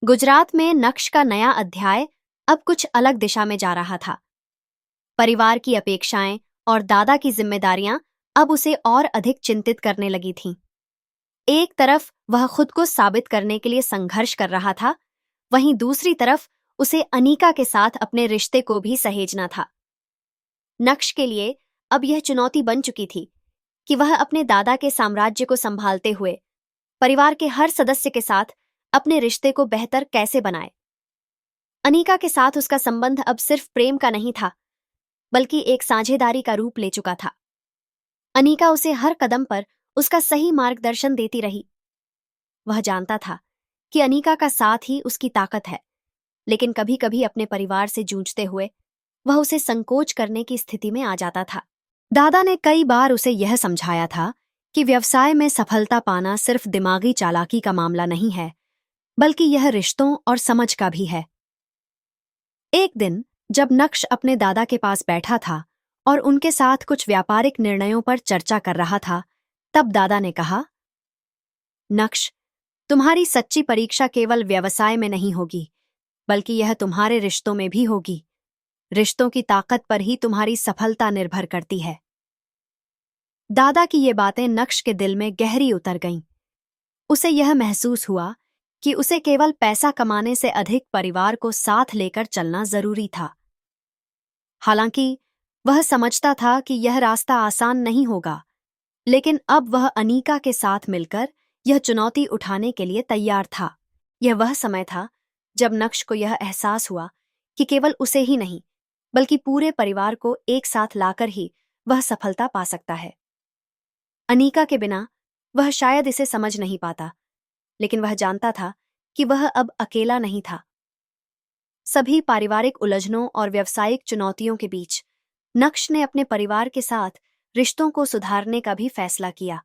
गुजरात में नक्श का नया अध्याय अब कुछ अलग दिशा में जा रहा था। परिवार की अपेक्षाएं और दादा की जिम्मेदारियां अब उसे और अधिक चिंतित करने लगी थीं। एक तरफ वह खुद को साबित करने के लिए संघर्ष कर रहा था, वहीं दूसरी तरफ उसे अनीका के साथ अपने रिश्ते को भी सहेजना था। नक्श के लिए अब यह चुनौती बन चुकी थी कि वह अपने दादा के साम्राज्य को संभालते हुए परिवार के हर सदस्य के साथ अपने रिश्ते को बेहतर कैसे बनाए। अनीका के साथ उसका संबंध अब सिर्फ प्रेम का नहीं था, बल्कि एक साझेदारी का रूप ले चुका था। अनीका उसे हर कदम पर उसका सही मार्गदर्शन देती रही। वह जानता था कि अनीका का साथ ही उसकी ताकत है, लेकिन कभी कभी अपने परिवार से जूझते हुए वह उसे संकोच करने की स्थिति में आ जाता था। दादा ने कई बार उसे यह समझाया था कि व्यवसाय में सफलता पाना सिर्फ दिमागी चालाकी का मामला नहीं है, बल्कि यह रिश्तों और समझ का भी है। एक दिन जब नक्श अपने दादा के पास बैठा था और उनके साथ कुछ व्यापारिक निर्णयों पर चर्चा कर रहा था, तब दादा ने कहा, नक्श, तुम्हारी सच्ची परीक्षा केवल व्यवसाय में नहीं होगी, बल्कि यह तुम्हारे रिश्तों में भी होगी। रिश्तों की ताकत पर ही तुम्हारी सफलता निर्भर करती है। दादा की ये बातें नक्श के दिल में गहरी उतर गईं। उसे यह महसूस हुआ कि उसे केवल पैसा कमाने से अधिक परिवार को साथ लेकर चलना जरूरी था। हालांकि वह समझता था कि यह रास्ता आसान नहीं होगा, लेकिन अब वह अनीका के साथ मिलकर यह चुनौती उठाने के लिए तैयार था। यह वह समय था जब नक्श को यह एहसास हुआ कि केवल उसे ही नहीं, बल्कि पूरे परिवार को एक साथ लाकर ही वह सफलता पा सकता है। अनीका के बिना वह शायद इसे समझ नहीं पाता, लेकिन वह जानता था कि वह अब अकेला नहीं था। सभी पारिवारिक उलझनों और व्यावसायिक चुनौतियों के बीच नक्श ने अपने परिवार के साथ रिश्तों को सुधारने का भी फैसला किया।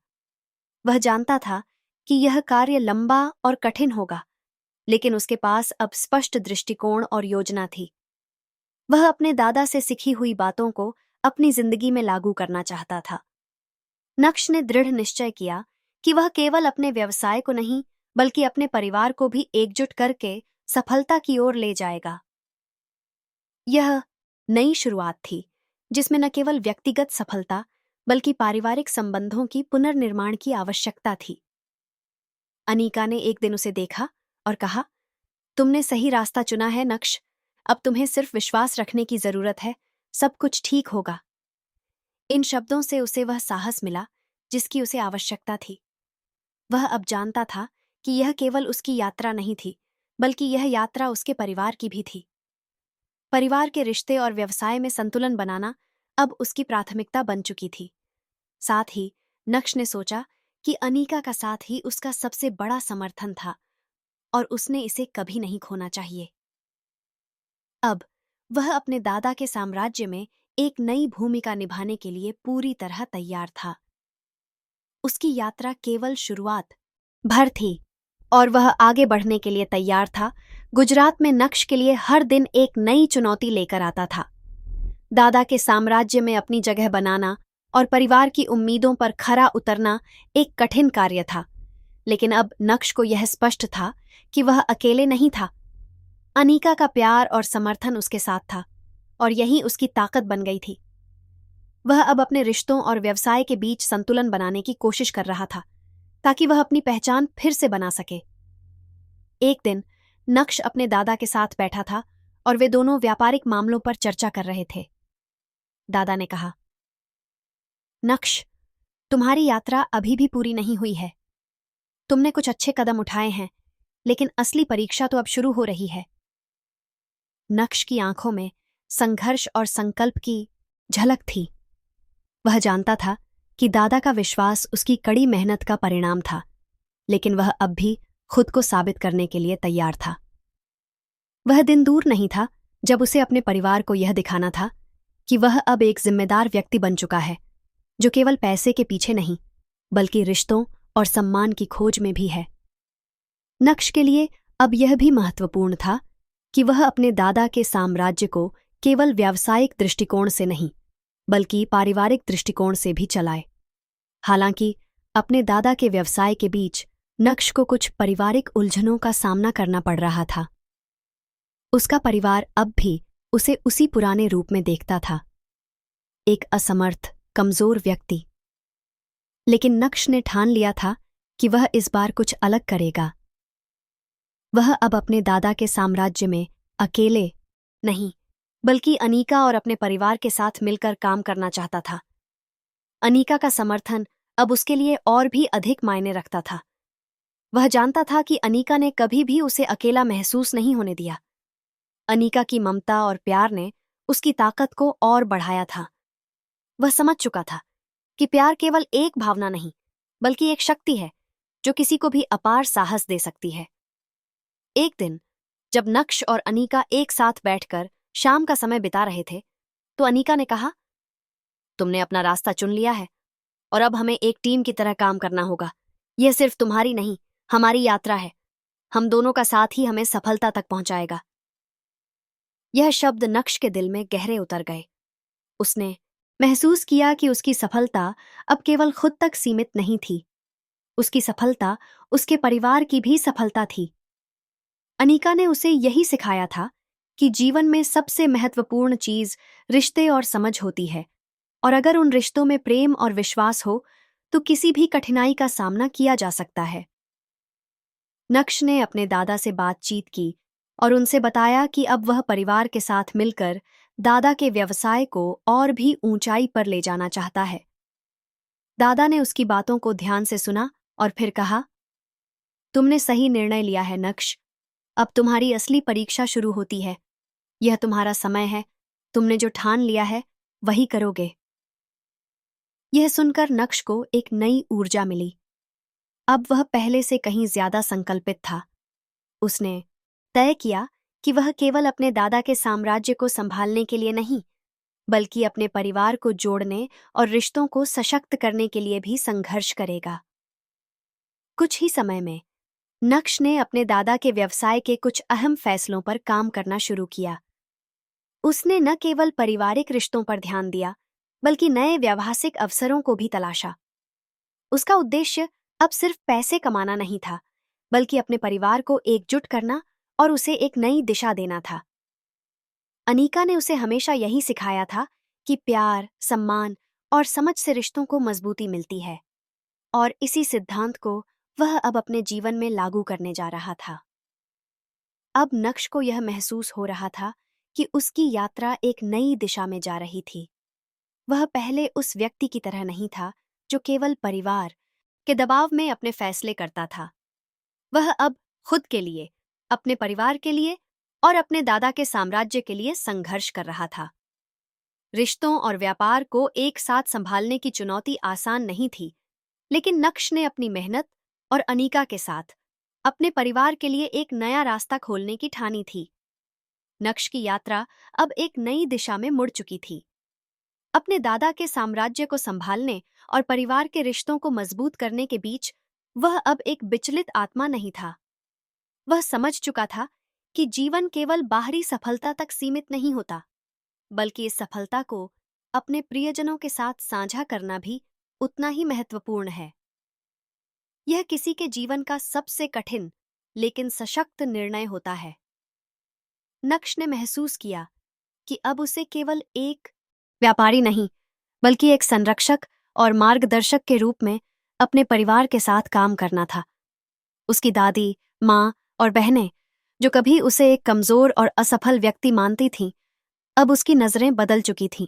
वह जानता था कि यह कार्य लंबा और कठिन होगा, लेकिन उसके पास अब स्पष्ट दृष्टिकोण और योजना थी। वह अपने दादा से सीखी हुई बातों को अपनी जिंदगी में लागू करना चाहता था। नक्श ने दृढ़ निश्चय किया कि वह केवल अपने व्यवसाय को नहीं, बल्कि अपने परिवार को भी एकजुट करके सफलता की ओर ले जाएगा। यह नई शुरुआत थी जिसमें न केवल व्यक्तिगत सफलता, बल्कि पारिवारिक संबंधों की पुनर्निर्माण की आवश्यकता थी। अनीका ने एक दिन उसे देखा और कहा, तुमने सही रास्ता चुना है नक्श, अब तुम्हें सिर्फ विश्वास रखने की जरूरत है, सब कुछ ठीक होगा। इन शब्दों से उसे वह साहस मिला जिसकी उसे आवश्यकता थी। वह अब जानता था कि यह केवल उसकी यात्रा नहीं थी, बल्कि यह यात्रा उसके परिवार की भी थी। परिवार के रिश्ते और व्यवसाय में संतुलन बनाना अब उसकी प्राथमिकता बन चुकी थी। साथ ही नक्श ने सोचा कि अनीका का साथ ही उसका सबसे बड़ा समर्थन था और उसने इसे कभी नहीं खोना चाहिए। अब वह अपने दादा के साम्राज्य में एक नई भूमिका निभाने के लिए पूरी तरह तैयार था। उसकी यात्रा केवल शुरुआत भर थी और वह आगे बढ़ने के लिए तैयार था। गुजरात में नक्श के लिए हर दिन एक नई चुनौती लेकर आता था। दादा के साम्राज्य में अपनी जगह बनाना और परिवार की उम्मीदों पर खरा उतरना एक कठिन कार्य था, लेकिन अब नक्श को यह स्पष्ट था कि वह अकेले नहीं था। अनीका का प्यार और समर्थन उसके साथ था और यही उसकी ताकत बन गई थी। वह अब अपने रिश्तों और व्यवसाय के बीच संतुलन बनाने की कोशिश कर रहा था, ताकि वह अपनी पहचान फिर से बना सके। एक दिन नक्श अपने दादा के साथ बैठा था और वे दोनों व्यापारिक मामलों पर चर्चा कर रहे थे। दादा ने कहा, नक्श, तुम्हारी यात्रा अभी भी पूरी नहीं हुई है। तुमने कुछ अच्छे कदम उठाए हैं, लेकिन असली परीक्षा तो अब शुरू हो रही है। नक्श की आंखों में संघर्ष और संकल्प की झलक थी। वह जानता था कि दादा का विश्वास उसकी कड़ी मेहनत का परिणाम था, लेकिन वह अब भी खुद को साबित करने के लिए तैयार था। वह दिन दूर नहीं था जब उसे अपने परिवार को यह दिखाना था कि वह अब एक जिम्मेदार व्यक्ति बन चुका है, जो केवल पैसे के पीछे नहीं, बल्कि रिश्तों और सम्मान की खोज में भी है। नक्श के लिए अब यह भी महत्वपूर्ण था कि वह अपने दादा के साम्राज्य को केवल व्यावसायिक दृष्टिकोण से नहीं, बल्कि पारिवारिक दृष्टिकोण से भी चलाए। हालांकि अपने दादा के व्यवसाय के बीच नक्श को कुछ पारिवारिक उलझनों का सामना करना पड़ रहा था। उसका परिवार अब भी उसे उसी पुराने रूप में देखता था, एक असमर्थ, कमजोर व्यक्ति। लेकिन नक्श ने ठान लिया था कि वह इस बार कुछ अलग करेगा। वह अब अपने दादा के साम्राज्य में अकेले नहीं, बल्कि अनीका और अपने परिवार के साथ मिलकर काम करना चाहता था। अनीका का समर्थन अब उसके लिए और भी अधिक मायने रखता था। वह जानता था कि अनीका ने कभी भी उसे अकेला महसूस नहीं होने दिया। अनीका की ममता और प्यार ने उसकी ताकत को और बढ़ाया था। वह समझ चुका था कि प्यार केवल एक भावना नहीं, बल्कि एक शक्ति है जो किसी को भी अपार साहस दे सकती है। एक दिन जब नक्श और अनीका एक साथ बैठकर शाम का समय बिता रहे थे, तो अनीका ने कहा, तुमने अपना रास्ता चुन लिया है और अब हमें एक टीम की तरह काम करना होगा। यह सिर्फ तुम्हारी नहीं, हमारी यात्रा है। हम दोनों का साथ ही हमें सफलता तक पहुंचाएगा। यह शब्द नक्श के दिल में गहरे उतर गए। उसने महसूस किया कि उसकी सफलता अब केवल खुद तक सीमित नहीं थी। उसकी सफलता उसके परिवार की भी सफलता थी। अनीका ने उसे यही सिखाया था कि जीवन में सबसे महत्वपूर्ण चीज रिश्ते और समझ होती है, और अगर उन रिश्तों में प्रेम और विश्वास हो तो किसी भी कठिनाई का सामना किया जा सकता है। नक्श ने अपने दादा से बातचीत की और उनसे बताया कि अब वह परिवार के साथ मिलकर दादा के व्यवसाय को और भी ऊंचाई पर ले जाना चाहता है। दादा ने उसकी बातों को ध्यान से सुना और फिर कहा, तुमने सही निर्णय लिया है नक्श। अब तुम्हारी असली परीक्षा शुरू होती है। यह तुम्हारा समय है। तुमने जो ठान लिया है वही करोगे। यह सुनकर नक्श को एक नई ऊर्जा मिली। अब वह पहले से कहीं ज्यादा संकल्पित था। उसने तय किया कि वह केवल अपने दादा के साम्राज्य को संभालने के लिए नहीं, बल्कि अपने परिवार को जोड़ने और रिश्तों को सशक्त करने के लिए भी संघर्ष करेगा। कुछ ही समय में नक्श ने अपने दादा के व्यवसाय के कुछ अहम फैसलों पर काम करना शुरू किया। उसने न केवल पारिवारिक रिश्तों पर ध्यान दिया, बल्कि नए व्यावसायिक अवसरों को भी तलाशा। उसका उद्देश्य अब सिर्फ पैसे कमाना नहीं था, बल्कि अपने परिवार को एकजुट करना और उसे एक नई दिशा देना था। अनीका ने उसे हमेशा यही सिखाया था कि प्यार, सम्मान और समझ से रिश्तों को मजबूती मिलती है, और इसी सिद्धांत को वह अब अपने जीवन में लागू करने जा रहा था। अब नक्श को यह महसूस हो रहा था कि उसकी यात्रा एक नई दिशा में जा रही थी। वह पहले उस व्यक्ति की तरह नहीं था जो केवल परिवार के दबाव में अपने फैसले करता था। वह अब खुद के लिए, अपने परिवार के लिए और अपने दादा के साम्राज्य के लिए संघर्ष कर रहा था। रिश्तों और व्यापार को एक साथ संभालने की चुनौती आसान नहीं थी, लेकिन नक्श ने अपनी मेहनत और अनीका के साथ अपने परिवार के लिए एक नया रास्ता खोलने की ठानी थी। नक्श की यात्रा अब एक नई दिशा में मुड़ चुकी थी। अपने दादा के साम्राज्य को संभालने और परिवार के रिश्तों को मजबूत करने के बीच वह अब एक विचलित आत्मा नहीं था। वह समझ चुका था कि जीवन केवल बाहरी सफलता तक सीमित नहीं होता, बल्कि इस सफलता को अपने प्रियजनों के साथ साझा करना भी उतना ही महत्वपूर्ण है। यह किसी के जीवन का सबसे कठिन लेकिन सशक्त निर्णय होता है। नक्श ने महसूस किया कि अब उसे केवल एक व्यापारी नहीं, बल्कि एक संरक्षक और मार्गदर्शक के रूप में अपने परिवार के साथ काम करना था। उसकी दादी, माँ और बहनें, जो कभी उसे एक कमजोर और असफल व्यक्ति मानती थीं, अब उसकी नजरें बदल चुकी थीं।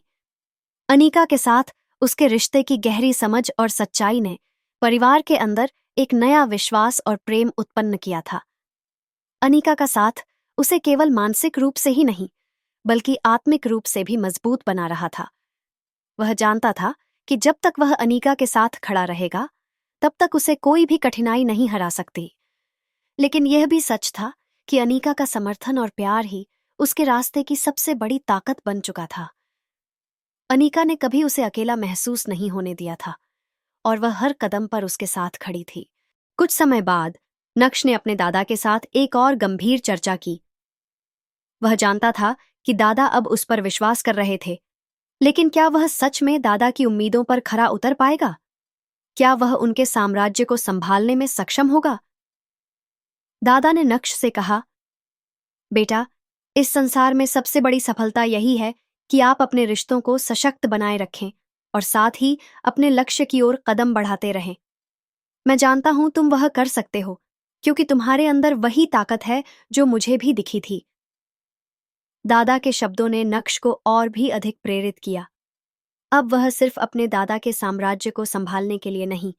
अनीका के साथ उसके रिश्ते की गहरी समझ और सच्चाई ने परिवार के अंदर एक नया विश्वास और प्रेम उत्पन्न किया था। अनीका का साथ उसे केवल मानसिक रूप से ही नहीं, बल्कि आत्मिक रूप से भी मजबूत बना रहा था। वह जानता था कि जब तक वह अनीका के साथ खड़ा रहेगा, तब तक उसे कोई भी कठिनाई नहीं हरा सकती। लेकिन यह भी सच था कि अनीका का समर्थन और प्यार ही उसके रास्ते की सबसे बड़ी ताकत बन चुका था। अनीका ने कभी उसे अकेला महसूस नहीं होने दिया था, और वह हर कदम पर उसके साथ खड़ी थी। कुछ समय बाद नक्श ने अपने दादा के साथ एक और गंभीर चर्चा की। वह जानता था कि दादा अब उस पर विश्वास कर रहे थे, लेकिन क्या वह सच में दादा की उम्मीदों पर खरा उतर पाएगा? क्या वह उनके साम्राज्य को संभालने में सक्षम होगा? दादा ने नक्श से कहा, बेटा, इस संसार में सबसे बड़ी सफलता यही है कि आप अपने रिश्तों को सशक्त बनाए रखें और साथ ही अपने लक्ष्य की ओर कदम बढ़ाते रहें। मैं जानता हूं तुम वह कर सकते हो, क्योंकि तुम्हारे अंदर वही ताकत है जो मुझे भी दिखी थी। दादा के शब्दों ने नक्श को और भी अधिक प्रेरित किया। अब वह सिर्फ अपने दादा के साम्राज्य को संभालने के लिए नहीं,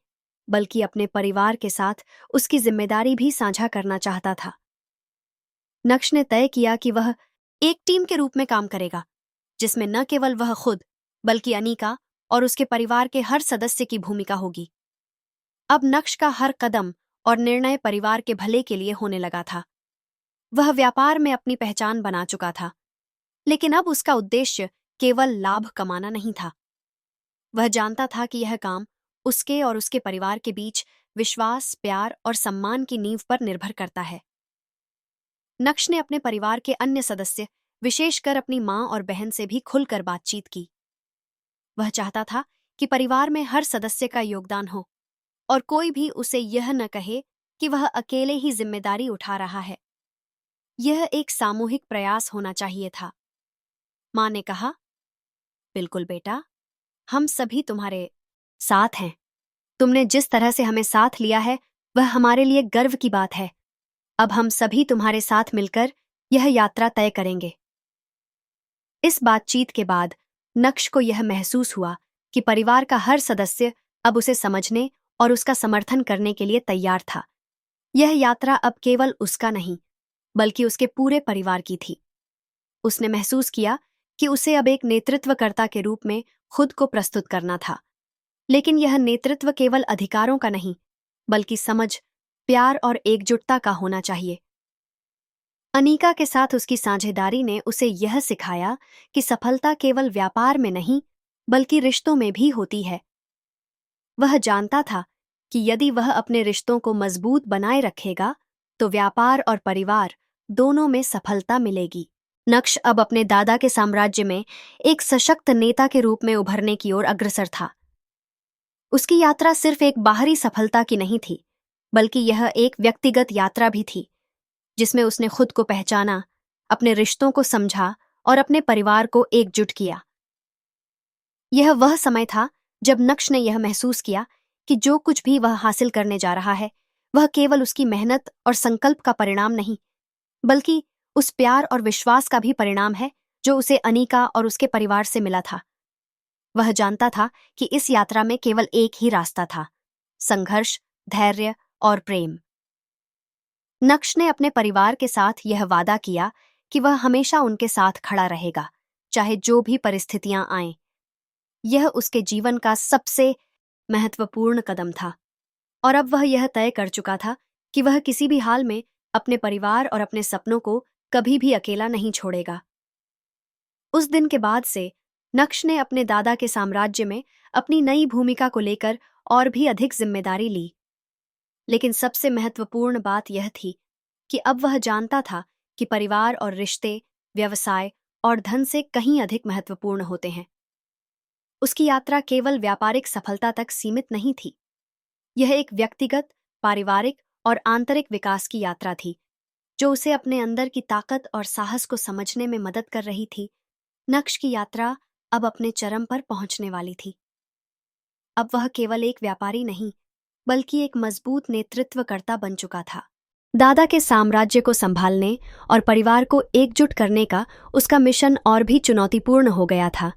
बल्कि अपने परिवार के साथ उसकी जिम्मेदारी भी साझा करना चाहता था। नक्श ने तय किया कि वह एक टीम के रूप में काम करेगा, जिसमें न केवल वह खुद, बल्कि अनीका और उसके परिवार के हर सदस्य की भूमिका होगी। अब नक्श का हर कदम और निर्णय परिवार के भले के लिए होने लगा था। वह व्यापार में अपनी पहचान बना चुका था, लेकिन अब उसका उद्देश्य केवल लाभ कमाना नहीं था। वह जानता था कि यह काम उसके और उसके परिवार के बीच विश्वास, प्यार और सम्मान की नींव पर निर्भर करता है। नक्श ने अपने परिवार के अन्य सदस्य, विशेषकर अपनी मां और बहन से भी खुलकर बातचीत की। वह चाहता था कि परिवार में हर सदस्य का योगदान हो और कोई भी उसे यह न कहे कि वह अकेले ही जिम्मेदारी उठा रहा है। यह एक सामूहिक प्रयास होना चाहिए था। मां ने कहा, बिल्कुल बेटा, हम सभी तुम्हारे साथ हैं। तुमने जिस तरह से हमें साथ लिया है वह हमारे लिए गर्व की बात है। अब हम सभी तुम्हारे साथ मिलकर यह यात्रा तय करेंगे। इस बातचीत के बाद नक्श को यह महसूस हुआ कि परिवार का हर सदस्य अब उसे समझने और उसका समर्थन करने के लिए तैयार था। यह यात्रा अब केवल उसका नहीं, बल्कि उसके पूरे परिवार की थी। उसने महसूस किया कि उसे अब एक नेतृत्वकर्ता के रूप में खुद को प्रस्तुत करना था। लेकिन यह नेतृत्व केवल अधिकारों का नहीं, बल्कि समझ, प्यार और एकजुटता का होना चाहिए। अनीका के साथ उसकी साझेदारी ने उसे यह सिखाया कि सफलता केवल व्यापार में नहीं, बल्कि रिश्तों में भी होती है। वह जानता था कि यदि वह अपने रिश्तों को मजबूत बनाए रखेगा, तो व्यापार और परिवार दोनों में सफलता मिलेगी। नक्श अब अपने दादा के साम्राज्य में एक सशक्त नेता के रूप में उभरने की ओर अग्रसर था। उसकी यात्रा सिर्फ एक बाहरी सफलता की नहीं थी, बल्कि यह एक व्यक्तिगत यात्रा भी थी, जिसमें उसने खुद को पहचाना, अपने रिश्तों को समझा और अपने परिवार को एकजुट किया। यह वह समय था जब नक्श ने यह महसूस किया कि जो कुछ भी वह हासिल करने जा रहा है, वह केवल उसकी मेहनत और संकल्प का परिणाम नहीं, बल्कि उस प्यार और विश्वास का भी परिणाम है जो उसे अनीका और उसके परिवार से मिला था। वह जानता था कि इस यात्रा में केवल एक ही रास्ता था, संघर्ष, धैर्य और प्रेम। नक्श ने अपने परिवार के साथ यह वादा किया कि वह हमेशा उनके साथ खड़ा रहेगा, चाहे जो भी परिस्थितियां आएं। यह उसके जीवन का सबसे महत्वपूर्ण कदम था, और अब वह यह तय कर चुका था कि वह किसी भी हाल में अपने परिवार और अपने सपनों को कभी भी अकेला नहीं छोड़ेगा। उस दिन के बाद से नक्श ने अपने दादा के साम्राज्य में अपनी नई भूमिका को लेकर और भी अधिक जिम्मेदारी ली। लेकिन सबसे महत्वपूर्ण बात यह थी कि अब वह जानता था कि परिवार और रिश्ते, व्यवसाय और धन से कहीं अधिक महत्वपूर्ण होते हैं। उसकी यात्रा केवल व्यापारिक सफलता तक सीमित नहीं थी। यह एक व्यक्तिगत, पारिवारिक और आंतरिक विकास की यात्रा थी, जो उसे अपने अंदर की ताकत और साहस को समझने में मदद कर रही थी। नक्श की यात्रा अब अपने चरम पर पहुंचने वाली थी। अब वह केवल एक व्यापारी नहीं, बल्कि एक मजबूत नेतृत्वकर्ता बन चुका था। दादा के साम्राज्य को संभालने और परिवार को एकजुट करने का उसका मिशन और भी चुनौतीपूर्ण हो गया था,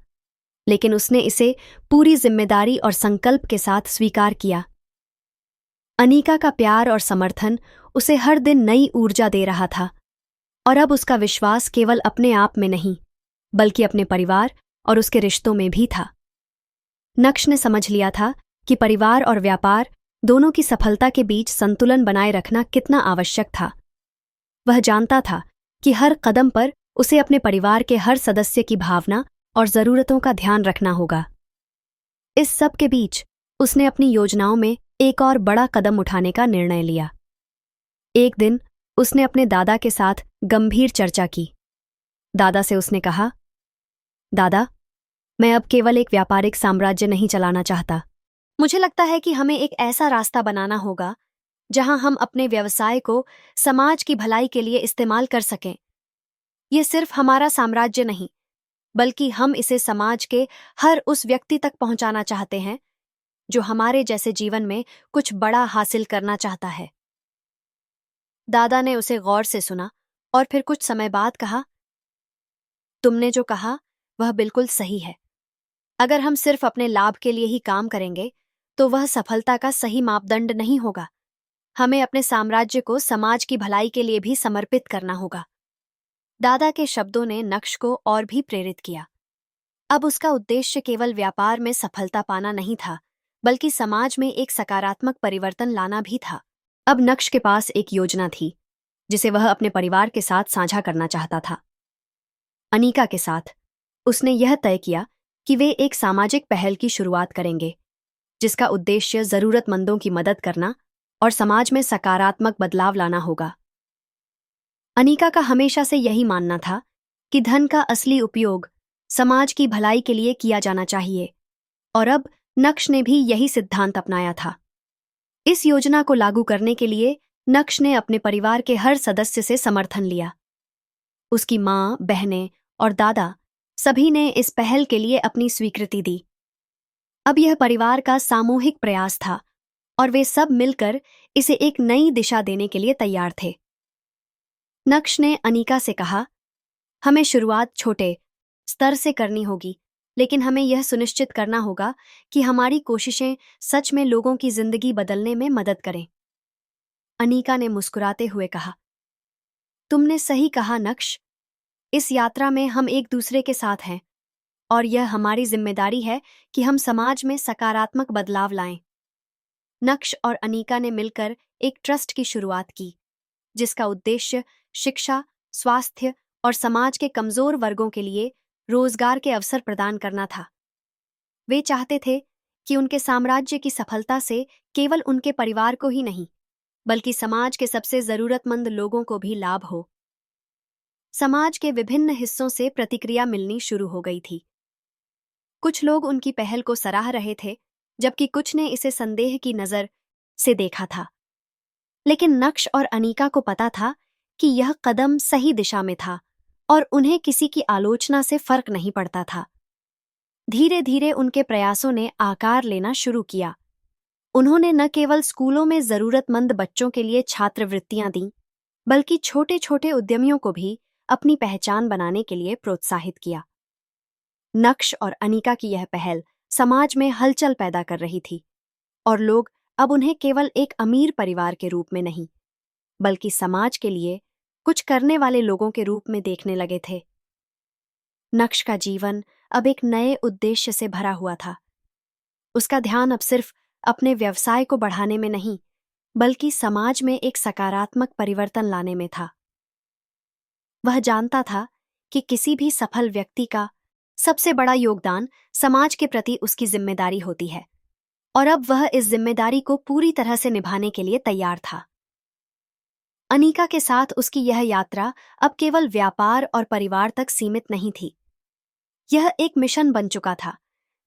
लेकिन उसने इसे पूरी जिम्मेदारी और संकल्प के साथ स्वीकार किया। अनीका का प्यार और समर्थन उसे हर दिन नई ऊर्जा दे रहा था, और अब उसका विश्वास केवल अपने आप में नहीं, बल्कि अपने परिवार और उसके रिश्तों में भी था। नक्श ने समझ लिया था कि परिवार और व्यापार दोनों की सफलता के बीच संतुलन बनाए रखना कितना आवश्यक था। वह जानता था कि हर कदम पर उसे अपने परिवार के हर सदस्य की भावना और जरूरतों का ध्यान रखना होगा। इस सब के बीच उसने अपनी योजनाओं में एक और बड़ा कदम उठाने का निर्णय लिया। एक दिन उसने अपने दादा के साथ गंभीर चर्चा की। दादा से उसने कहा, दादा, मैं अब केवल एक व्यापारिक साम्राज्य नहीं चलाना चाहता, मुझे लगता है कि हमें एक ऐसा रास्ता बनाना होगा जहां हम अपने व्यवसाय को समाज की भलाई के लिए इस्तेमाल कर सकें। ये सिर्फ हमारा साम्राज्य नहीं, बल्कि हम इसे समाज के हर उस व्यक्ति तक पहुंचाना चाहते हैं जो हमारे जैसे जीवन में कुछ बड़ा हासिल करना चाहता है। दादा ने उसे गौर से सुना और फिर कुछ समय बाद कहा, तुमने जो कहा वह बिल्कुल सही है। अगर हम सिर्फ अपने लाभ के लिए ही काम करेंगे तो वह सफलता का सही मापदंड नहीं होगा। हमें अपने साम्राज्य को समाज की भलाई के लिए भी समर्पित करना होगा। दादा के शब्दों ने नक्श को और भी प्रेरित किया। अब उसका उद्देश्य केवल व्यापार में सफलता पाना नहीं था, बल्कि समाज में एक सकारात्मक परिवर्तन लाना भी था। अब नक्श के पास एक योजना थी जिसे वह अपने परिवार के साथ साझा करना चाहता था। अनीका के साथ उसने यह तय किया कि वे एक सामाजिक पहल की शुरुआत करेंगे जिसका उद्देश्य जरूरतमंदों की मदद करना और समाज में सकारात्मक बदलाव लाना होगा। अनीका का हमेशा से यही मानना था कि धन का असली उपयोग समाज की भलाई के लिए किया जाना चाहिए, और अब नक्श ने भी यही सिद्धांत अपनाया था। इस योजना को लागू करने के लिए नक्श ने अपने परिवार के हर सदस्य से समर्थन लिया। उसकी माँ, बहनें और दादा सभी ने इस पहल के लिए अपनी स्वीकृति दी। अब यह परिवार का सामूहिक प्रयास था और वे सब मिलकर इसे एक नई दिशा देने के लिए तैयार थे। नक्श ने अनीका से कहा, हमें शुरुआत छोटे स्तर से करनी होगी, लेकिन हमें यह सुनिश्चित करना होगा कि हमारी कोशिशें सच में लोगों की जिंदगी बदलने में मदद करें। अनीका ने मुस्कुराते हुए कहा, तुमने सही कहा नक्श, इस यात्रा में हम एक दूसरे के साथ हैं और यह हमारी जिम्मेदारी है कि हम समाज में सकारात्मक बदलाव लाएं। नक्श और अनीका ने मिलकर एक ट्रस्ट की शुरुआत की जिसका उद्देश्य शिक्षा, स्वास्थ्य और समाज के कमजोर वर्गों के लिए रोजगार के अवसर प्रदान करना था। वे चाहते थे कि उनके साम्राज्य की सफलता से केवल उनके परिवार को ही नहीं, बल्कि समाज के सबसे जरूरतमंद लोगों को भी लाभ हो। समाज के विभिन्न हिस्सों से प्रतिक्रिया मिलनी शुरू हो गई थी। कुछ लोग उनकी पहल को सराह रहे थे, जबकि कुछ ने इसे संदेह की नजर से देखा था। लेकिन नक्श और अनीका को पता था कि यह कदम सही दिशा में था और उन्हें किसी की आलोचना से फर्क नहीं पड़ता था। धीरे धीरे उनके प्रयासों ने आकार लेना शुरू किया। उन्होंने न केवल स्कूलों में जरूरतमंद बच्चों के लिए छात्रवृत्तियां दीं, बल्कि छोटे छोटे उद्यमियों को भी अपनी पहचान बनाने के लिए प्रोत्साहित किया। नक्श और अनीका की यह पहल समाज में हलचल पैदा कर रही थी और लोग अब उन्हें केवल एक अमीर परिवार के रूप में नहीं, बल्कि समाज के लिए कुछ करने वाले लोगों के रूप में देखने लगे थे। नक्श का जीवन अब एक नए उद्देश्य से भरा हुआ था। उसका ध्यान अब सिर्फ अपने व्यवसाय को बढ़ाने में नहीं, बल्कि समाज में एक सकारात्मक परिवर्तन लाने में था। वह जानता था कि किसी भी सफल व्यक्ति का सबसे बड़ा योगदान समाज के प्रति उसकी जिम्मेदारी होती है, और अब वह इस जिम्मेदारी को पूरी तरह से निभाने के लिए तैयार था। अनीका के साथ उसकी यह यात्रा अब केवल व्यापार और परिवार तक सीमित नहीं थी। यह एक मिशन बन चुका था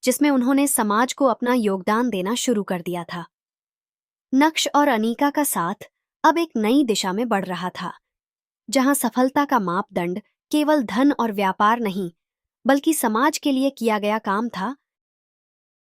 जिसमें उन्होंने समाज को अपना योगदान देना शुरू कर दिया था। नक्श और अनीका का साथ अब एक नई दिशा में बढ़ रहा था, जहां सफलता का मापदंड केवल धन और व्यापार नहीं, बल्कि समाज के लिए किया गया काम था